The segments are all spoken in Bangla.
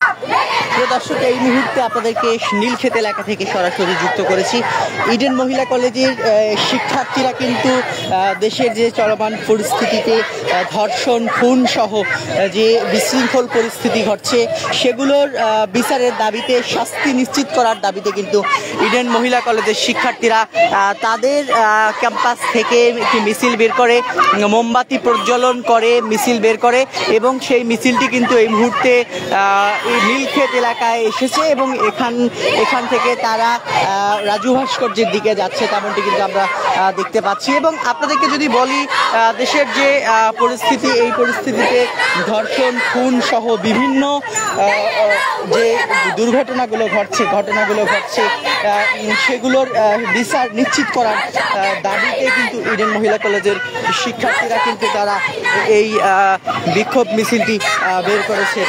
দর্শক, এই মুহূর্তে আপনাদেরকে নীলক্ষেত এলাকা থেকে সরাসরি যুক্ত করেছি। ইডেন মহিলা কলেজের শিক্ষার্থীরা কিন্তু দেশের যে চলমান পরিস্থিতিতে ধর্ষণ, খুন সহ যে বিশৃঙ্খল পরিস্থিতি ঘটছে সেগুলোর বিচারের দাবিতে, শাস্তি নিশ্চিত করার দাবিতে কিন্তু ইডেন মহিলা কলেজের শিক্ষার্থীরা তাদের ক্যাম্পাস থেকে একটি মিছিল বের করে, মোমবাতি প্রজ্বলন করে মিছিল বের করে এবং সেই মিছিলটি কিন্তু এই মুহূর্তে নীলক্ষেত এলাকায় এসেছে এবং এখান থেকে তারা রাজু ভাস্কর্যের দিকে যাচ্ছে, তেমনটি কিন্তু আমরা দেখতে পাচ্ছি। এবং আপনাদেরকে যদি বলি, দেশের যে পরিস্থিতি, এই পরিস্থিতিতে ধর্ষণ, খুন সহ বিভিন্ন যে ঘটনাগুলো ঘটছে সেগুলোর বিচার নিশ্চিত করার দাবিতে কিন্তু ইডেন মহিলা কলেজের শিক্ষার্থীরা কিন্তু তারা এই বিক্ষোভ মিছিলটি বের করেছে।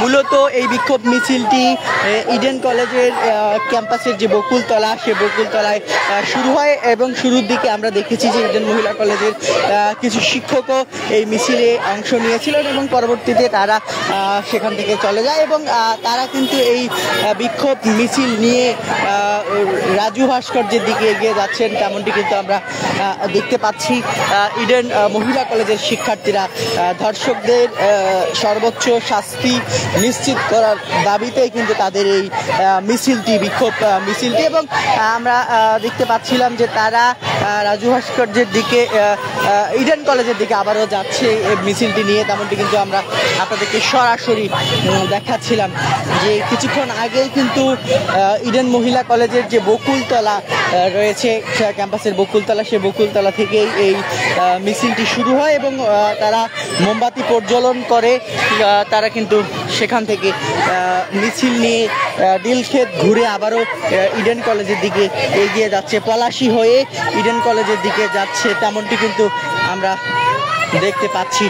মূলত এই বিক্ষোভ মিছিলটি ইডেন কলেজের ক্যাম্পাসের যে বকুলতলা, সে বকুলতলায় শুরু হয় এবং শুরুর দিকে আমরা দেখেছি যে ইডেন মহিলা কলেজের কিছু শিক্ষকও এই মিছিলে অংশ নিয়েছিলেন এবং পরবর্তীতে তারা সেখান থেকে চলে যায় এবং তারা কিন্তু এই বিক্ষোভ মিছিল নিয়ে রাজু ভাস্কর্যের দিকে এগিয়ে যাচ্ছেন, তেমনটি কিন্তু আমরা দেখতে পাচ্ছি। ইডেন মহিলা কলেজের শিক্ষার্থীরা ধর্ষকদের সর্বোচ্চ শাস্তি নিশ্চিত করার দাবিতে কিন্তু তাদের এই মিছিলটি, বিক্ষোভ মিছিলটি, এবং আমরা দেখতে পাচ্ছিলাম যে তারা রাজু ভাস্কর্যের দিকে, ইডেন কলেজের দিকে আবারও যাচ্ছে মিছিলটি নিয়ে, তেমনটি কিন্তু আমরা আপনাদেরকে সরাসরি দেখাচ্ছিলাম যে কিছুক্ষণ আগেই কিন্তু ইডেন মহিলা কলেজের যে বকুলতলা রয়েছে, ক্যাম্পাসের বকুলতলা, সে বকুলতলা থেকেই এই মিছিলটি শুরু হয় এবং তারা মোমবাতি প্রজ্বলন করে তারা কিন্তু সেখান থেকে মিছিল নিয়ে নীলক্ষেত ঘুরে আবারও ইডেন কলেজের দিকে এগিয়ে যাচ্ছে, পলাশী হয়ে ইডেন কলেজের দিকে যাচ্ছে, তেমনটি কিন্তু আমরা দেখতে পাচ্ছি।